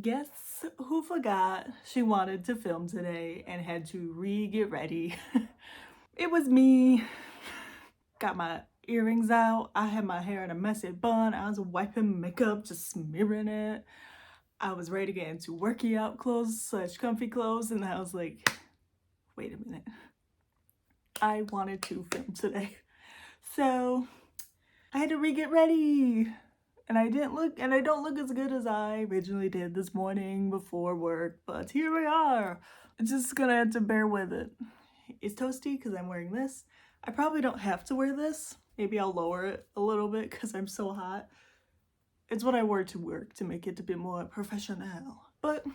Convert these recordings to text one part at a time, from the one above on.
Guess who forgot she wanted to film today and had to get ready? It was me. Got my earrings out. I had my hair in a messy bun. I was wiping makeup, just smearing it. I was ready to get into working out clothes / comfy clothes, and I was like, wait a minute. I wanted to film today. So I had to get ready. And I don't look as good as I originally did this morning before work, but here we are. I'm just gonna have to bear with it. It's toasty because I'm wearing this. I probably don't have to wear this. Maybe I'll lower it a little bit because I'm so hot. It's what I wore to work to make it a bit more professional. But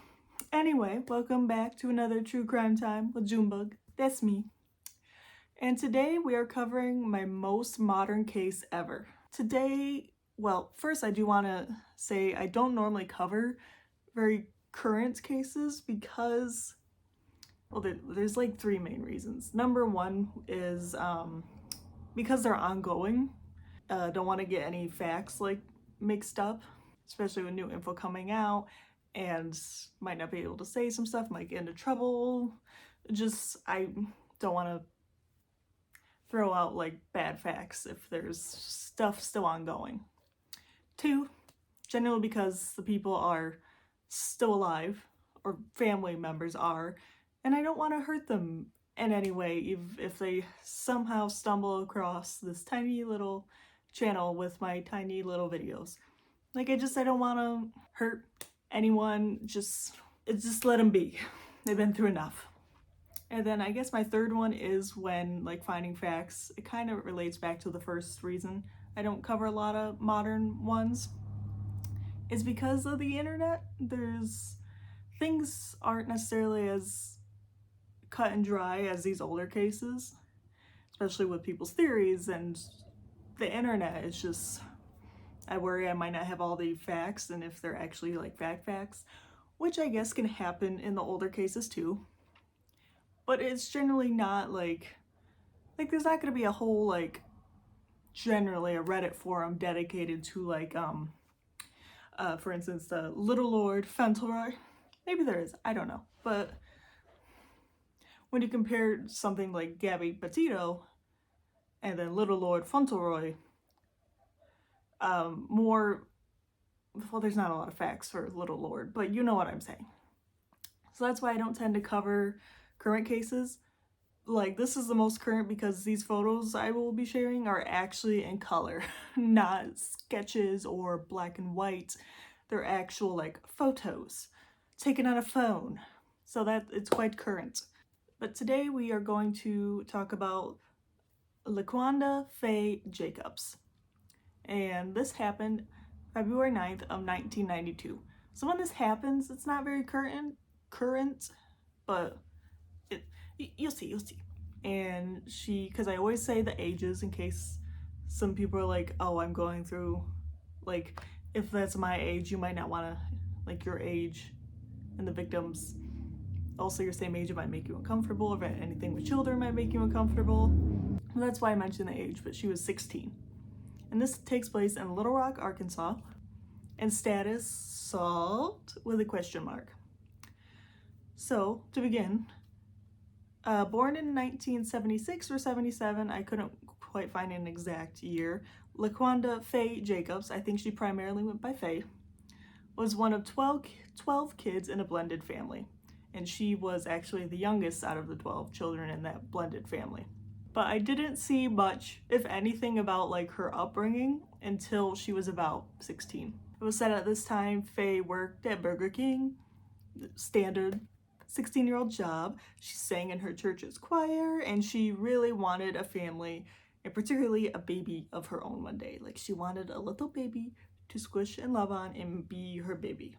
anyway, welcome back to another True Crime Time with Junebug. That's me. And today we are covering my most modern case ever. Today, well, first I do want to say I don't normally cover very current cases because, well, there's like three main reasons. Number one is because they're ongoing. Don't want to get any facts like mixed up, especially with new info coming out, and might not be able to say some stuff, might get into trouble. I don't want to throw out like bad facts if there's stuff still ongoing. Two, generally because the people are still alive, or family members are, and I don't want to hurt them in any way if they somehow stumble across this tiny little channel with my tiny little videos. Like I don't want to hurt anyone, just let them be. They've been through enough. And then I guess my third one is when like finding facts, it kind of relates back to the first reason I don't cover a lot of modern ones. It's because of the internet. Things aren't necessarily as cut and dry as these older cases, especially with people's theories, and the internet is just, I worry I might not have all the facts, and if they're actually like facts, which I guess can happen in the older cases too. But it's generally not like there's not gonna be a whole like generally a Reddit forum dedicated to like for instance the Little Lord Fauntleroy. Maybe there is, I don't know. But when you compare something like Gabby Petito and then Little Lord Fauntleroy, there's not a lot of facts for Little Lord, but you know what I'm saying. So that's why I don't tend to cover current cases. Like, this is the most current because these photos I will be sharing are actually in color, not sketches or black and white. They're actual like photos taken on a phone. So that it's quite current. But today we are going to talk about Laqunda Faye Jacobs. And this happened February 9th of 1992. So when this happens, it's not very current, but you'll see. And because I always say the ages in case some people are like, oh, I'm going through, like, if that's my age, you might not want to, like, your age and the victims, also your same age, it might make you uncomfortable. If anything with children might make you uncomfortable. And that's why I mentioned the age, but she was 16. And this takes place in Little Rock, Arkansas, and status solved with a question mark. So, to begin, born in 1976 or 77, I couldn't quite find an exact year, Laqunda Faye Jacobs, I think she primarily went by Faye, was one of 12 kids in a blended family. And she was actually the youngest out of the 12 children in that blended family. But I didn't see much, if anything, about like her upbringing until she was about 16. It was said at this time Faye worked at Burger King, standard 16-year-old job. She sang in her church's choir, and she really wanted a family, and particularly a baby of her own one day. Like, she wanted a little baby to squish and love on and be her baby.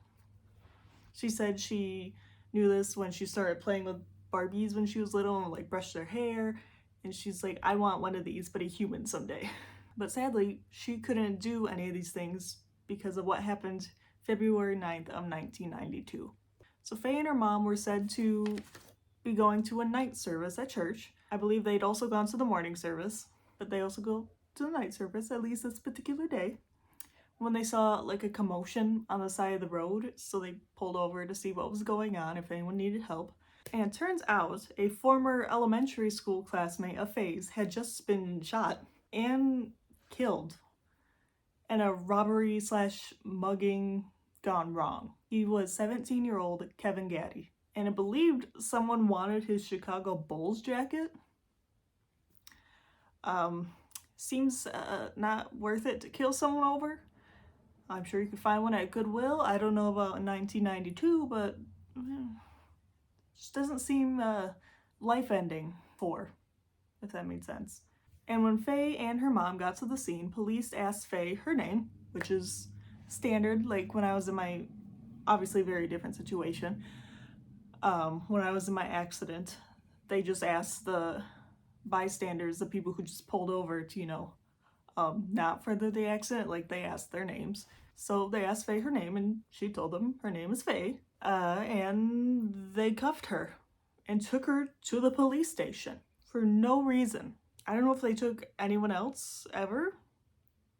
She said she knew this when she started playing with Barbies when she was little and like brushed her hair, and she's like, I want one of these, but a human someday. But sadly, she couldn't do any of these things because of what happened February 9th of 1992. So Faye and her mom were said to be going to a night service at church. I believe they'd also gone to the morning service, but they also go to the night service, at least this particular day, when they saw like a commotion on the side of the road, so they pulled over to see what was going on, if anyone needed help. And it turns out a former elementary school classmate of Faye's had just been shot and killed in a robbery slash mugging gone wrong. He was 17-year-old Kevin Gaddy, and it believed someone wanted his Chicago Bulls jacket. Seems not worth it to kill someone over. I'm sure you can find one at Goodwill. I don't know about 1992, but just doesn't seem life-ending if that made sense. And when Faye and her mom got to the scene, police asked Faye her name, which is standard, like when I was in my obviously very different situation. When I was in my accident, they just asked the bystanders, the people who just pulled over to, not further the accident, like they asked their names. So they asked Faye her name, and she told them her name is Faye. And they cuffed her and took her to the police station for no reason. I don't know if they took anyone else ever,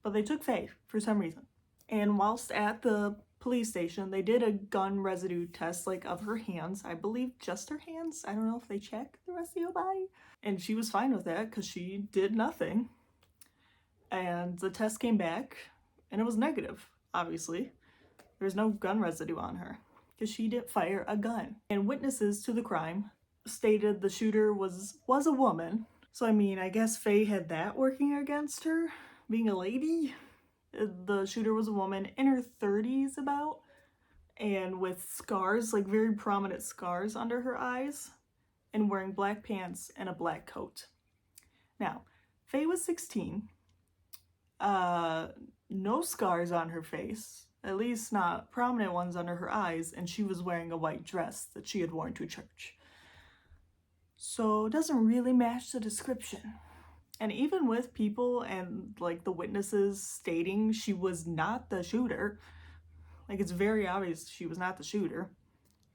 but they took Faye for some reason. And whilst at the police station, they did a gun residue test, like of her hands. I believe just her hands. I don't know if they checked the rest of your body. And she was fine with that because she did nothing. And the test came back and it was negative, obviously. There's no gun residue on her because she didn't fire a gun. And witnesses to the crime stated the shooter was a woman. So I mean, I guess Faye had that working against her, being a lady. The shooter was a woman in her 30s about, and with scars, like very prominent scars under her eyes, and wearing black pants and a black coat. Now, Faye was 16. No scars on her face, at least not prominent ones under her eyes, and she was wearing a white dress that she had worn to church. So it doesn't really match the description. And even with people and like the witnesses stating she was not the shooter, like it's very obvious she was not the shooter,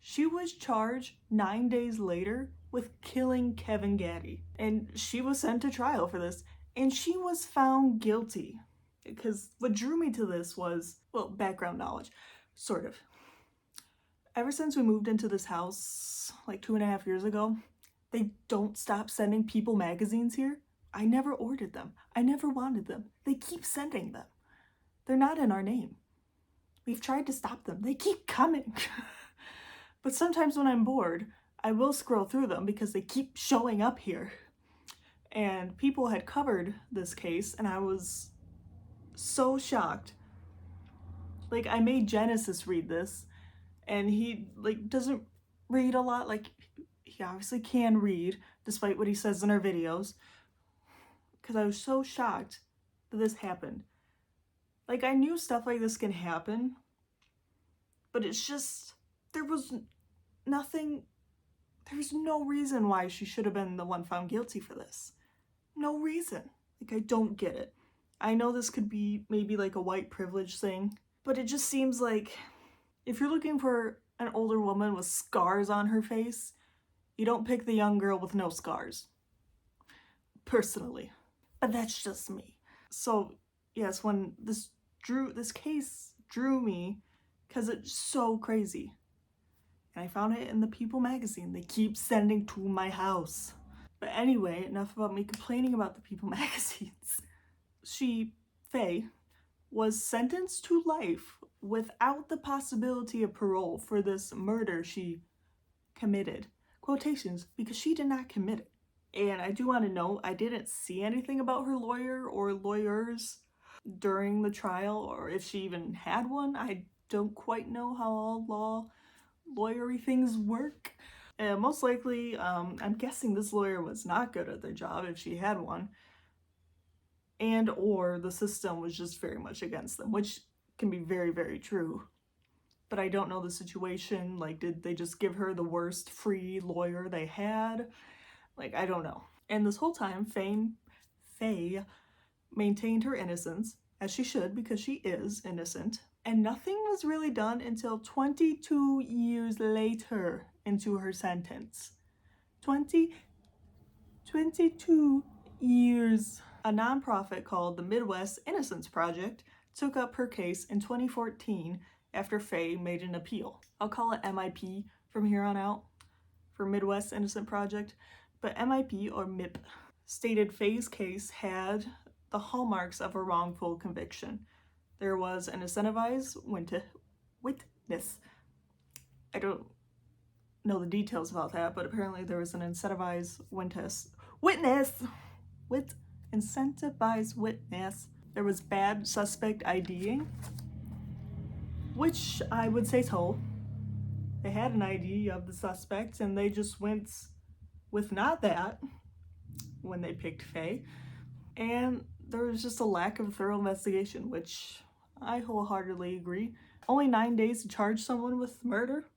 she was charged 9 days later with killing Kevin Gaddy. And she was sent to trial for this, and she was found guilty. Because what drew me to this was, well, background knowledge, sort of. Ever since we moved into this house like 2.5 years ago, they don't stop sending people magazines here. I never ordered them. I never wanted them. They keep sending them. They're not in our name. We've tried to stop them. They keep coming. But sometimes when I'm bored, I will scroll through them because they keep showing up here. And people had covered this case, and I was so shocked. Like, I made Genesis read this, and he like doesn't read a lot. Like, he obviously can read, despite what he says in our videos. Because I was so shocked that this happened. Like, I knew stuff like this can happen, but it's just, there was no reason why she should have been the one found guilty for this. No reason. Like, I don't get it. I know this could be maybe like a white privilege thing, but it just seems like if you're looking for an older woman with scars on her face, you don't pick the young girl with no scars. Personally. But that's just me. So, yes, when this case drew me, because it's so crazy. And I found it in the People magazine. They keep sending to my house. But anyway, enough about me complaining about the People magazines. Faye, was sentenced to life without the possibility of parole for this murder she committed. Quotations, because she did not commit it. And I do want to note, I didn't see anything about her lawyer or lawyers during the trial, or if she even had one. I don't quite know how all lawyery things work. Most likely, I'm guessing this lawyer was not good at their job if she had one. And or the system was just very much against them, which can be very, very true. But I don't know the situation. Like, did they just give her the worst free lawyer they had? Like, I don't know. And this whole time, Faye maintained her innocence, as she should, because she is innocent. And nothing was really done until 22 years later into her sentence. 22 years. A nonprofit called the Midwest Innocence Project took up her case in 2014 after Faye made an appeal. I'll call it MIP from here on out for Midwest Innocent Project, but MIP or MIP stated Faye's case had the hallmarks of a wrongful conviction. There was an incentivized witness. I don't know the details about that, but apparently there was an incentivized incentivized witness. There was bad suspect IDing, which I would say so. They had an ID of the suspect and they just went with not that when they picked Faye. And there was just a lack of thorough investigation, which I wholeheartedly agree. Only 9 days to charge someone with murder?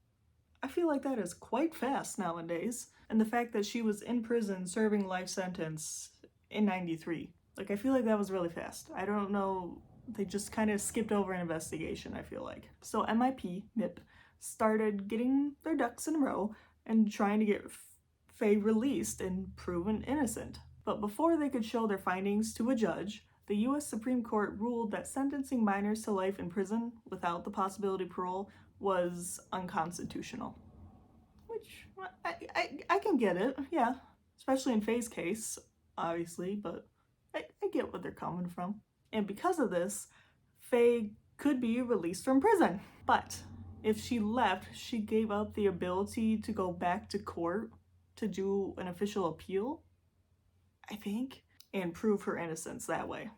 I feel like that is quite fast nowadays. And the fact that she was in prison serving life sentence in 93. Like, I feel like that was really fast. I don't know, they just kind of skipped over an investigation, I feel like. So MIP started getting their ducks in a row and trying to get Faye released and proven innocent. But before they could show their findings to a judge, the U.S. Supreme Court ruled that sentencing minors to life in prison without the possibility of parole was unconstitutional. Which, I can get it, yeah. Especially in Faye's case, obviously, but I get where they're coming from. And because of this, Faye could be released from prison. But if she left, she gave up the ability to go back to court to do an official appeal, I think, and prove her innocence that way.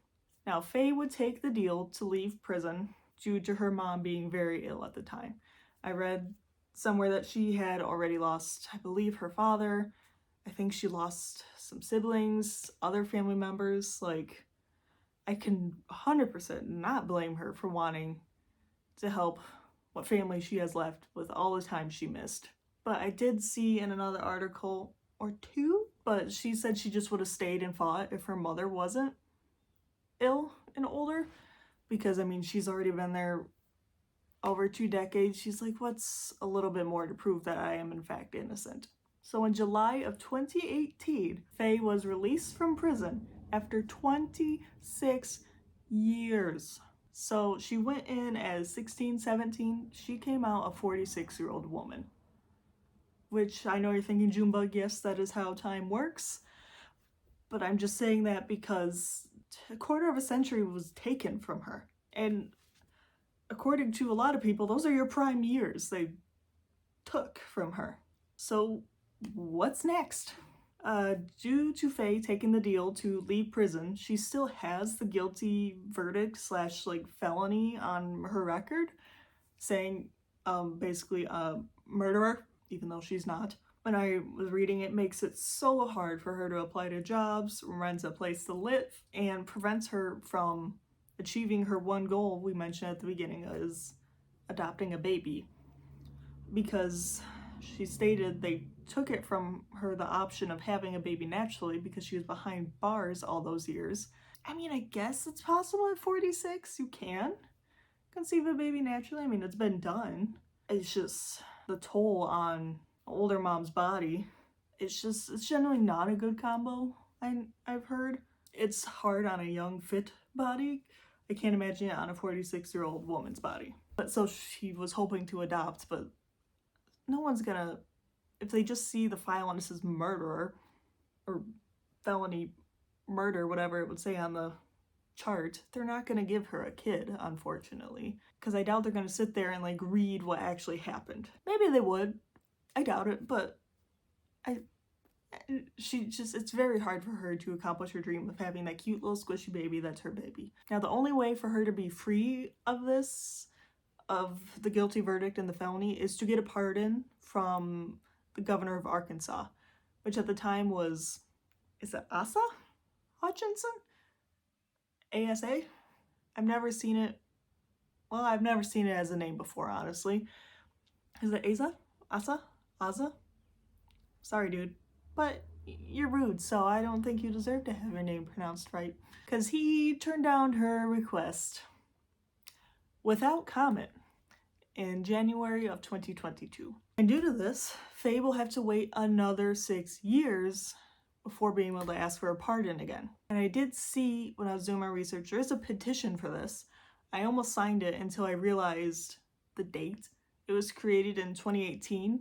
Now, Faye would take the deal to leave prison due to her mom being very ill at the time. I read somewhere that she had already lost, I believe, her father. I think she lost some siblings, other family members. Like, I can 100% not blame her for wanting to help what family she has left with all the time she missed. But I did see in another article or two, but she said she just would have stayed and fought if her mother wasn't ill and older, because I mean, she's already been there over 2 decades. She's like, what's a little bit more to prove that I am in fact innocent? So in July of 2018, Faye was released from prison after 26 years. So she went in as 16, 17. She came out a 46-year-old woman. Which I know you're thinking, Junebug, yes, that is how time works. But I'm just saying that because a quarter of a century was taken from her. And according to a lot of people, those are your prime years they took from her. So what's next? Due to Faye taking the deal to leave prison, she still has the guilty verdict / felony on her record, saying basically murderer, even though she's not. When I was reading, it makes it so hard for her to apply to jobs, rent a place to live, and prevents her from achieving her one goal we mentioned at the beginning, is adopting a baby. Because she stated they took it from her, the option of having a baby naturally, because she was behind bars all those years. I mean, I guess it's possible at 46 you can conceive a baby naturally. I mean, it's been done. It's just the toll on older mom's body. It's generally not a good combo, I've heard. It's hard on a young, fit body. I can't imagine it on a 46-year-old woman's body. But so she was hoping to adopt, but no one's gonna, if they just see the file and it says murderer or felony murder, whatever it would say on the chart, they're not gonna give her a kid, unfortunately, because I doubt they're gonna sit there and read what actually happened. Maybe they would, I doubt it, but it's very hard for her to accomplish her dream of having that cute little squishy baby that's her baby. Now, the only way for her to be free of this, of the guilty verdict and the felony, is to get a pardon from the governor of Arkansas, which at the time was, is it Asa Hutchinson? ASA? I've never seen it. Well, I've never seen it as a name before, honestly. Is it Asa? Asa? Asa? Sorry, dude. But you're rude, so I don't think you deserve to have your name pronounced right. Because he turned down her request without comment in January of 2022. And due to this, Faye will have to wait another 6 years before being able to ask for a pardon again. And I did see, when I was doing my research, there is a petition for this. I almost signed it until I realized the date. It was created in 2018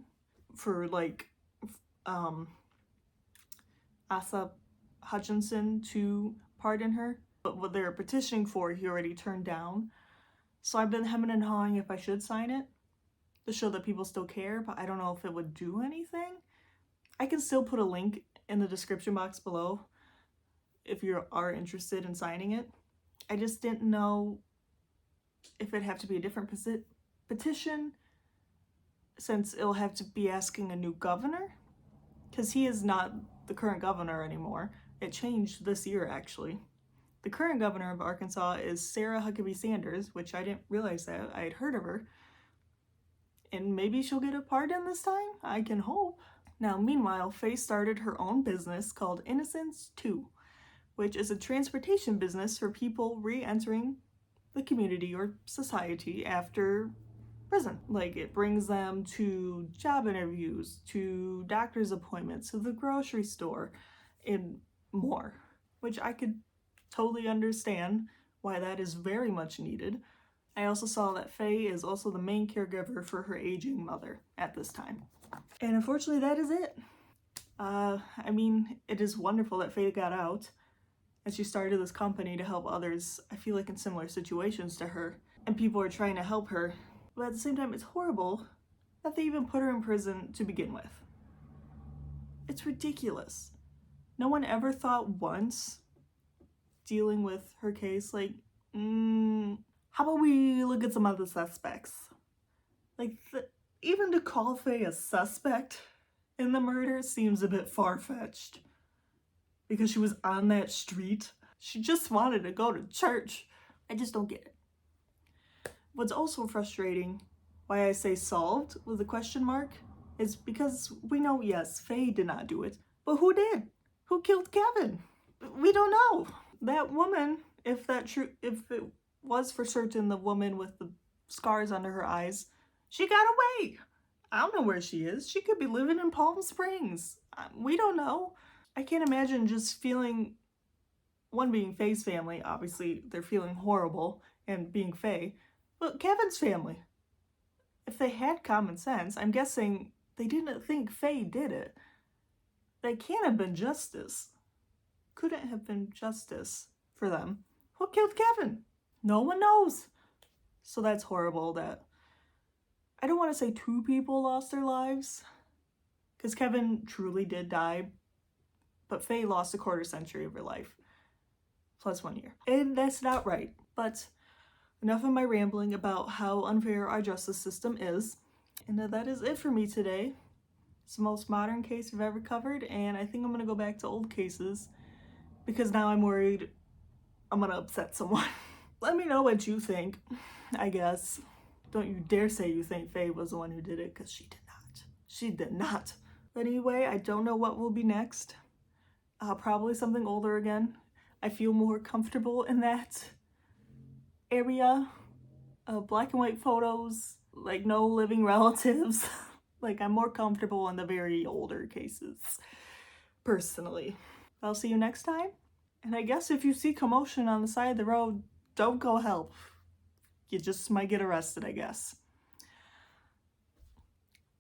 for like Asa Hutchinson to pardon her. But what they were petitioning for, he already turned down. So I've been hemming and hawing if I should sign it to show that people still care, but I don't know if it would do anything. I can still put a link in the description box below if you are interested in signing it. I just didn't know if it'd have to be a different petition, since it'll have to be asking a new governor, because he is not the current governor anymore. It changed this year, actually. The current governor of Arkansas is Sarah Huckabee Sanders, which I didn't realize that. I had heard of her. And maybe she'll get a pardon this time? I can hope. Now, meanwhile, Faye started her own business called Innocence 2, which is a transportation business for people re-entering the community or society after prison. Like, it brings them to job interviews, to doctor's appointments, to the grocery store, and more, which I could totally understand why that is very much needed. I also saw that Faye is also the main caregiver for her aging mother at this time. And unfortunately, that is it. I mean, it is wonderful that Faye got out and she started this company to help others, I feel like in similar situations to her, and people are trying to help her. But at the same time, it's horrible that they even put her in prison to begin with. It's ridiculous. No one ever thought once, dealing with her case, like, how about we look at some other suspects? Like, even to call Faye a suspect in the murder seems a bit far-fetched. Because she was on that street. She just wanted to go to church. I just don't get it. What's also frustrating, why I say solved with a question mark, is because we know, yes, Faye did not do it. But who did? Who killed Kevin? We don't know. That woman, if it was for certain the woman with the scars under her eyes, she got away. I don't know where she is. She could be living in Palm Springs. We don't know. I can't imagine just feeling, one being Faye's family, obviously they're feeling horrible, and being Faye, but Kevin's family. If they had common sense, I'm guessing they didn't think Faye did it. That can't have been justice. Couldn't have been justice for them. Who killed Kevin? No one knows. So that's horrible that, I don't want to say 2 people lost their lives, because Kevin truly did die, but Faye lost a quarter century of her life, plus 1 year. And that's not right. But enough of my rambling about how unfair our justice system is. And that is it for me today. It's the most modern case we've ever covered, and I think I'm gonna go back to old cases because now I'm worried I'm gonna upset someone. Let me know what you think, I guess. Don't you dare say you think Faye was the one who did it, because she did not. She did not. But anyway, I don't know what will be next. Probably something older again. I feel more comfortable in that area. Black and white photos, like no living relatives. Like, I'm more comfortable in the very older cases, personally. I'll see you next time. And I guess if you see commotion on the side of the road, don't go help. You just might get arrested, I guess.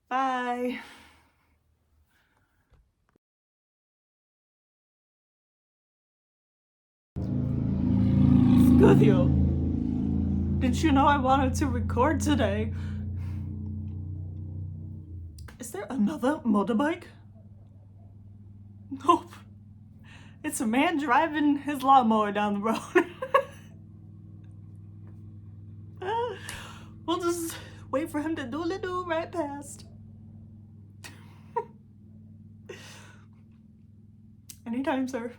Bye. Scudio, did you know I wanted to record today? Is there another motorbike? Nope. It's a man driving his lawnmower down the road. We'll just wait for him to doodle-doo right past. Anytime, sir.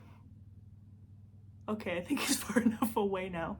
Okay, I think he's far enough away now.